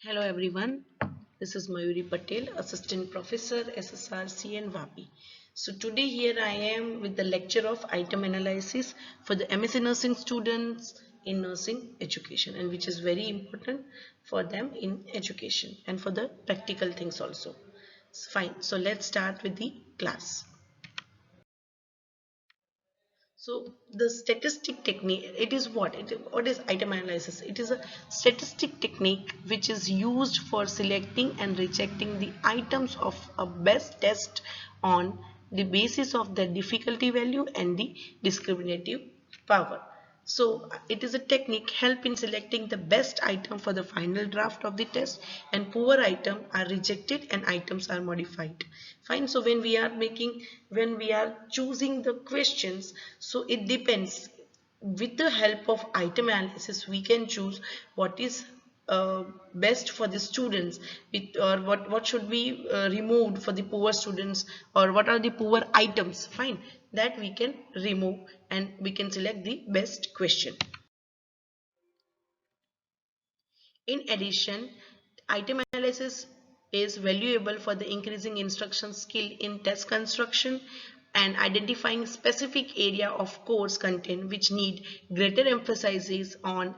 Hello everyone, this is Mayuri Patel, Assistant Professor, SSRC and VAPI. So today here I am with the lecture of item analysis for the MSc Nursing students in nursing education, and which is very important for them in education and for the practical things also. Fine, so let's start with the class. So the statistic technique, it is what? What is item analysis? It is a statistic technique which is used for selecting and rejecting the items of a best test on the basis of the difficulty value and the discriminative power. So it is a technique help in selecting the best item for the final draft of the test, and poor item are rejected and items are modified. Fine. So when we are choosing the questions, so it depends. With the help of item analysis, we can choose what is best for the students, or what should be removed for the poor students, or what are the poor items, fine, that we can remove and we can select the best question. In addition, item analysis is valuable for the increasing instruction skill in test construction and identifying specific area of course content which need greater emphasis on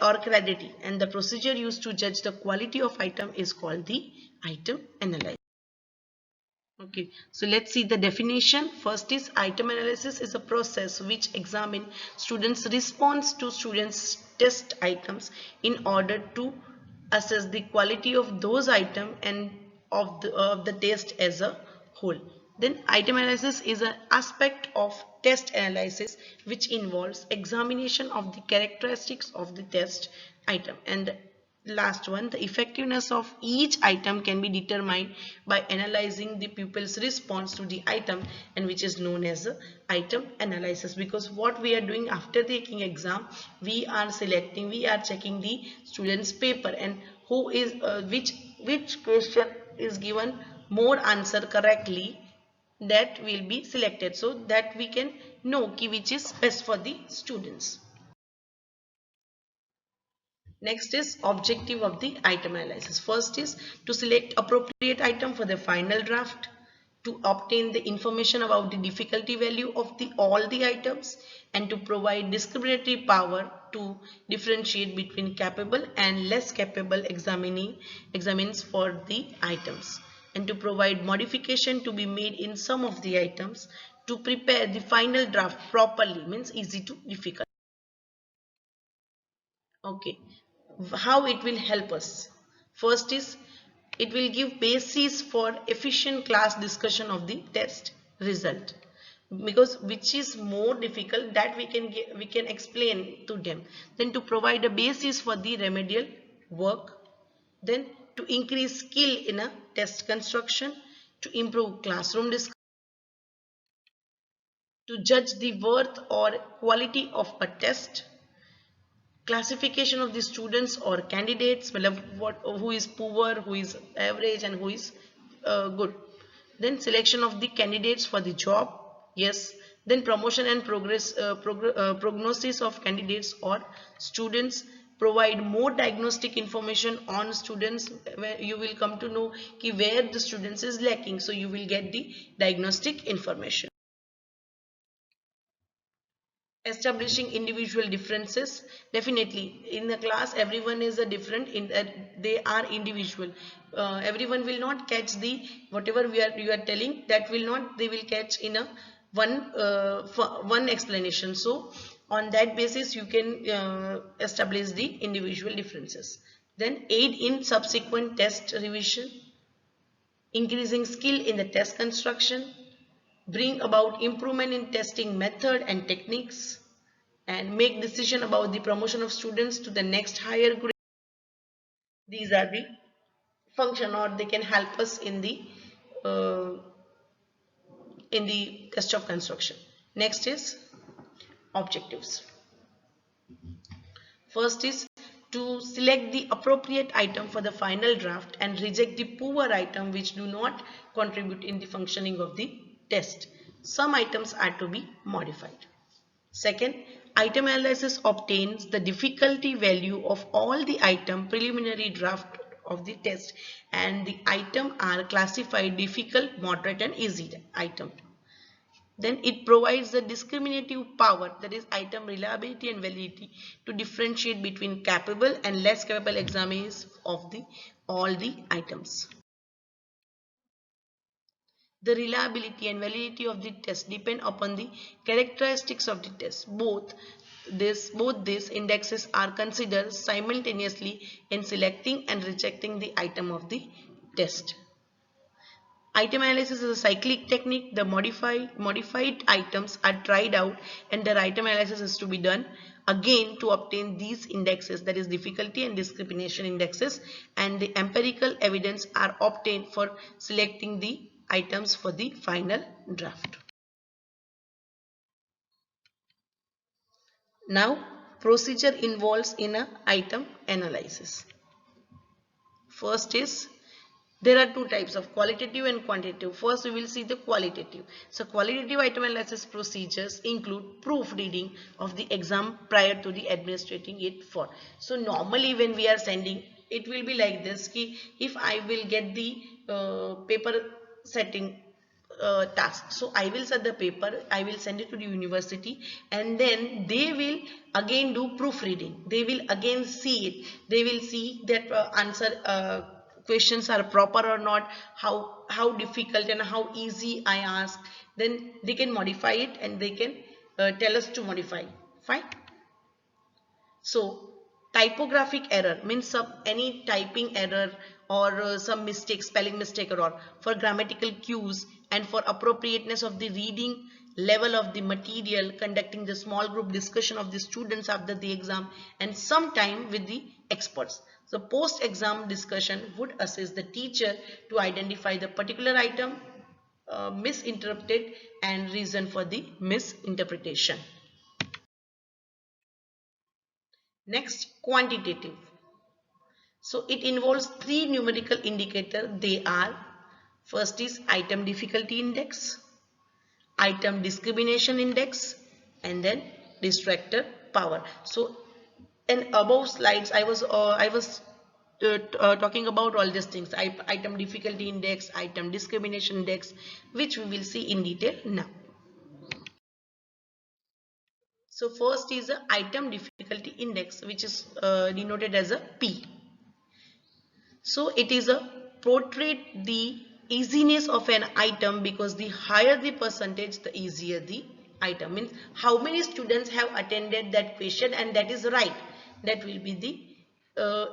or clarity, and the procedure used to judge the quality of item is called the item analysis. Okay, so let's see the definition. First is item analysis is a process which examine students' response to students' test items in order to assess the quality of those items and of the test as a whole. Then item analysis is an aspect of test analysis which involves examination of the characteristics of the test item, and last one, the effectiveness of each item can be determined by analyzing the pupil's response to the item, and which is known as a item analysis. Because what we are doing after taking exam, we are checking the student's paper, and who is which question is given more answer correctly, that will be selected, so that we can know which is best for the students. Next is objective of the item analysis. First is to select appropriate item for the final draft, to obtain the information about the difficulty value of all the items, and to provide discriminatory power to differentiate between capable and less capable examines for the items, and to provide modification to be made in some of the items, to prepare the final draft properly, means easy to difficult. Okay, how it will help us? First is it will give basis for efficient class discussion of the test result, because which is more difficult, that we can explain to them. Then to provide a basis for the remedial work, then to increase skill in a test construction, to improve classroom discussion, to judge the worth or quality of a test, classification of the students or candidates, who is poor, who is average, and who is good. Then selection of the candidates for the job, yes. Then promotion and prognosis of candidates or students, provide more diagnostic information on students, where you will come to know where the students is lacking, so you will get the diagnostic information. Establishing individual differences, definitely in the class everyone is a different, in that they are individual. Everyone will not catch the whatever you are telling, that will not they will catch in a one explanation. So on that basis you can establish the individual differences. Then aid in subsequent test revision, increasing skill in the test construction, bring about improvement in testing method and techniques, and make decision about the promotion of students to the next higher grade. These are the function, or they can help us uh, in the test of construction. Next is objectives. First is to select the appropriate item for the final draft and reject the poor item which do not contribute in the functioning of the test. Some items are to be modified. Second, Item analysis obtains the difficulty value of all the item preliminary draft of the test, and the item are classified difficult, moderate and easy item. Then it provides the discriminative power, that is item reliability and validity, to differentiate between capable and less capable examiners of all the items. The reliability and validity of the test depend upon the characteristics of the test. Both these indexes are considered simultaneously in selecting and rejecting the item of the test. Item analysis is a cyclic technique. The modified items are tried out and their item analysis is to be done again to obtain these indexes, that is difficulty and discrimination indexes, and the empirical evidence are obtained for selecting the items for the final draft. Now, procedure involves in a item analysis. First is, there are two types of qualitative and quantitative. First, we will see the qualitative. So, qualitative item analysis procedures include proofreading of the exam prior to the administrating it for. So, normally when we are sending, it will be like this. If I will get the paper setting task, so I will set the paper, I will send it to the university, and then they will again do proofreading. They will again see it. They will see that answer questions are proper or not, how difficult and how easy I ask. Then they can modify it and they can tell us to modify. Fine. So typographic error means any typing error or some mistake, spelling mistake or for grammatical cues, and for appropriateness of the reading level of the material, conducting the small group discussion of the students after the exam, and sometime with the experts. So post-exam discussion would assist the teacher to identify the particular item misinterpreted and reason for the misinterpretation. Next, quantitative. So it involves three numerical indicators. They are, first is item difficulty index, item discrimination index, and then distractor power. So in above slides I was talking about all these things: item difficulty index, item discrimination index, which we will see in detail now. So first is the item difficulty index, which is denoted as a P. So it is a portrait the easiness of an item, because the higher the percentage, the easier the item. Means how many students have attended that question and that is right, that will be the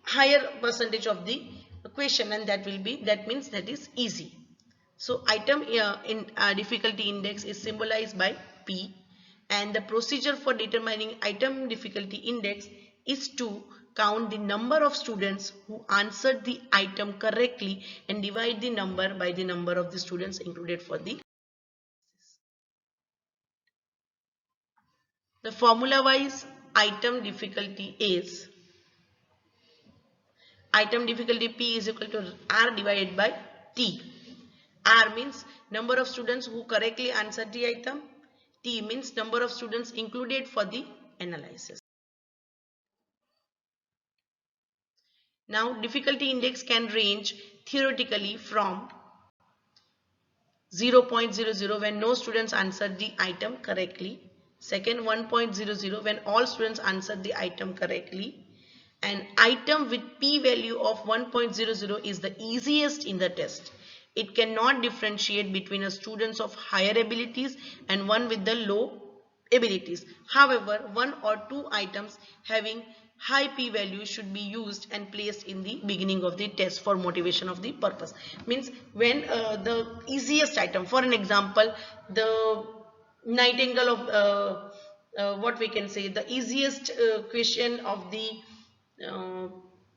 higher percentage of the question, and that means that is easy. So item in difficulty index is symbolized by P, and the procedure for determining item difficulty index is to count the number of students who answered the item correctly and divide the number by the number of the students included for the. The formula wise item difficulty is, item difficulty P is equal to R divided by T. R means number of students who correctly answered the item. T means number of students included for the analysis. Now difficulty index can range theoretically from 0.00 when no students answered the item correctly. Second, 1.00 when all students answered the item correctly. An item with p-value of 1.00 is the easiest in the test. It cannot differentiate between a students of higher abilities and one with the low abilities. However, one or two items having high p-value should be used and placed in the beginning of the test for motivation of the purpose. Means when the easiest item, for an example, the nightingale of what we can say, the easiest question of the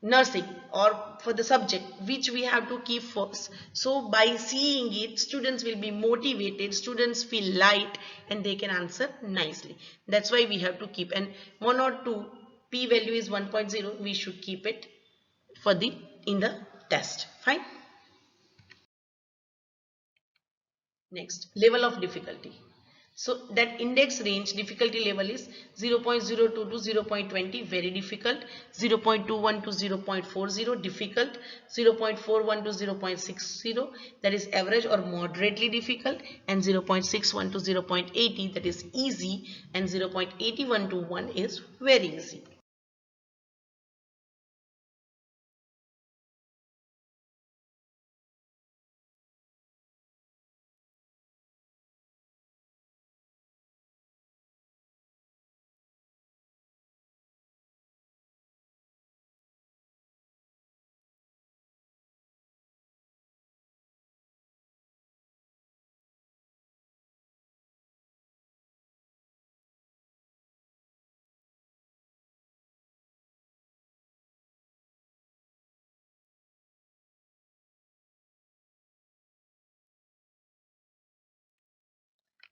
nursing or for the subject which we have to keep first. So by seeing it, students will be motivated, students feel light and they can answer nicely. That's why we have to keep, and 1 or 2 p value is 1.0, we should keep it for the in the test. Fine. Next, level of difficulty. So that index range difficulty level is 0.02 to 0.20 very difficult, 0.21 to 0.40 difficult, 0.41 to 0.60 that is average or moderately difficult, and 0.61 to 0.80 that is easy, and 0.81 to 1 is very easy.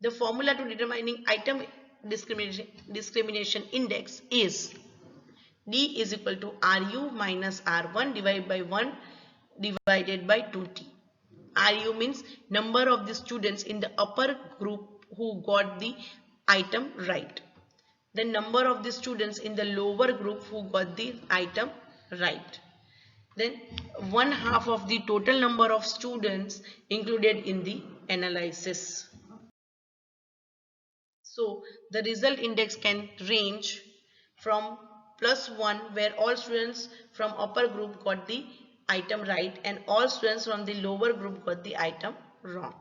The formula to determining item discrimination index is D is equal to RU minus R1 divided by 1 divided by 2T. RU means number of the students in the upper group who got the item right. The number of the students in the lower group who got the item right. Then 1/2 of the total number of students included in the analysis. So the result index can range from +1 where all students from upper group got the item right and all students from the lower group got the item wrong.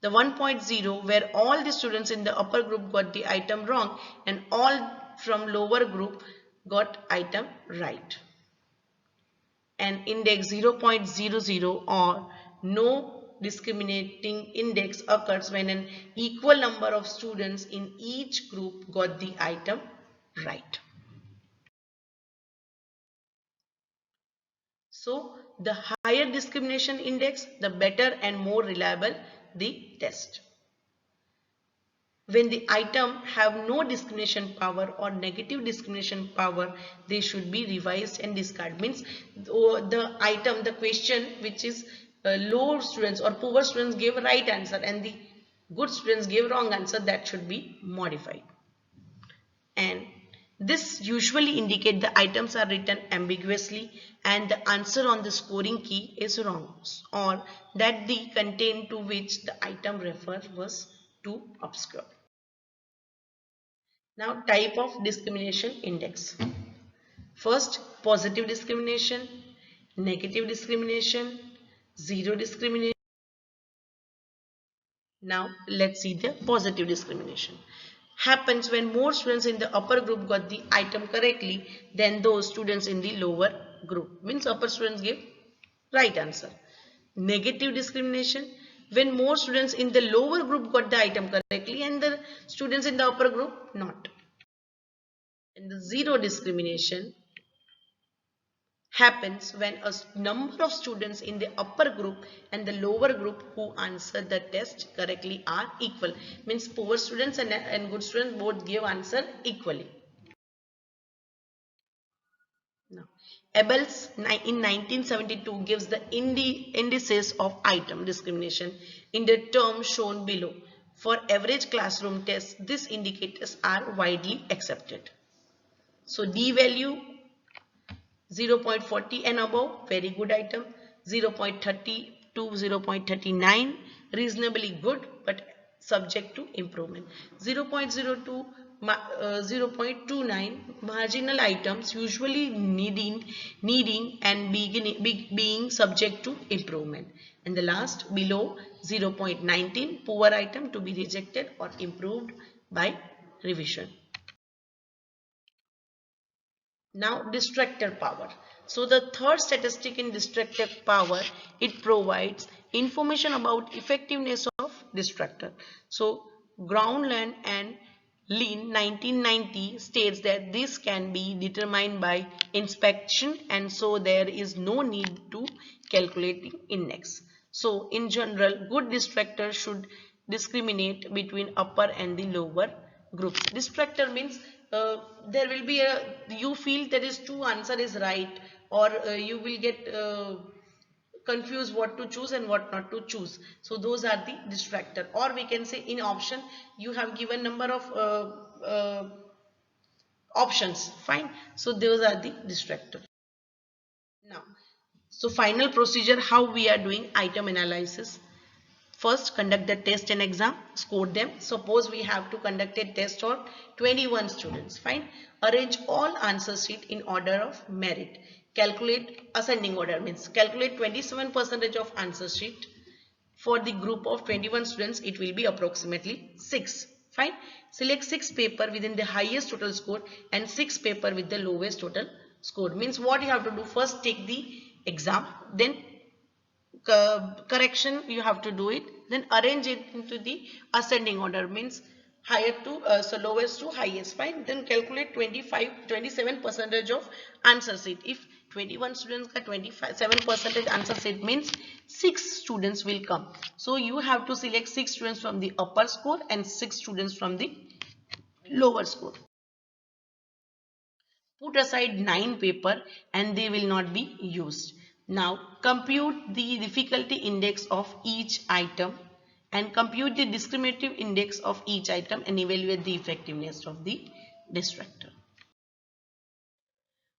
The 1.0 where all the students in the upper group got the item wrong and all from lower group got item right. And index 0.00 or no discriminating index occurs when an equal number of students in each group got the item right. So the higher discrimination index, the better and more reliable the test. When the item have no discrimination power or negative discrimination power, they should be revised and discarded. Means the item, the question which is low students or poor students gave right answer and the good students gave wrong answer, that should be modified. And this usually indicate the items are written ambiguously and the answer on the scoring key is wrong, or that the content to which the item refers was too obscure. Now type of discrimination index. First, positive discrimination, negative discrimination, zero discrimination. Now let's see the positive discrimination. Happens when more students in the upper group got the item correctly than those students in the lower group. Means upper students gave right answer. Negative discrimination, when more students in the lower group got the item correctly and the students in the upper group not. And the zero discrimination happens when a number of students in the upper group and the lower group who answered the test correctly are equal. Means poor students and good students both give answer equally. Now, Abels in 1972 gives the indices of item discrimination in the terms shown below. For average classroom tests, these indicators are widely accepted. So D value 0.40 and above, very good item. 0.30 to 0.39, reasonably good but subject to improvement. 0.02 0.29, marginal items usually needing and being subject to improvement. And the last below 0.19, poor item to be rejected or improved by revision. Now distractor power. So the third statistic in distractor power, it provides information about effectiveness of distractor. So Groundland and Lean 1990 states that this can be determined by inspection and so there is no need to calculating index. So in general, good distractor should discriminate between upper and the lower groups. Distractor means there will be a, you feel there is two answer is right, or you will get confused what to choose and what not to choose. So those are the distractor, or we can say in option you have given number of options, fine. So those are the distractor. Now, so final procedure, how we are doing item analysis. First, conduct the test and exam, score them. Suppose we have to conduct a test on 21 students, fine. Arrange all answer sheet in order of merit. Calculate ascending order, means calculate 27% of answer sheet. For the group of 21 students, it will be approximately 6, fine. Select 6 paper within the highest total score and 6 paper with the lowest total score. Means what you have to do, first take the exam, then correction you have to do it, then arrange it into the ascending order, means higher to so lowest to highest, fine. Then calculate 27% of answer sheet. If 21 students got 27% answer sheet, means 6 students will come. So you have to select 6 students from the upper score and 6 students from the lower score. Put aside 9 paper and they will not be used. Now compute the difficulty index of each item and compute the discriminative index of each item and evaluate the effectiveness of the distractor.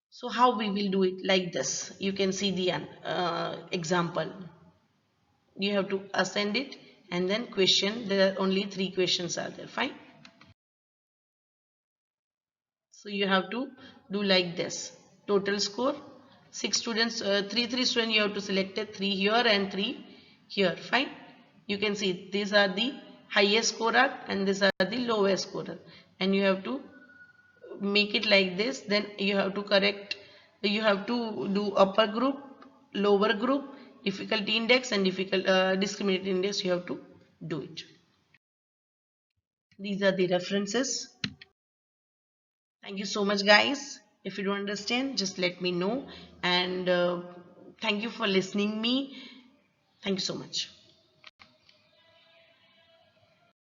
So how we will do it, like this. You can see the example. You have to ascend it and then question. There are only 3 questions are there, fine. So you have to do like this. Total score, 6 students, 3 students, you have to select it, 3 here and 3 here, fine. You can see these are the highest scorer and these are the lowest scorer, and you have to make it like this. Then you have to correct, you have to do upper group, lower group, difficulty index and discriminative index, you have to do it. These are the references. Thank you so much, guys. If you don't understand, just let me know. And thank you for listening me. Thank you so much.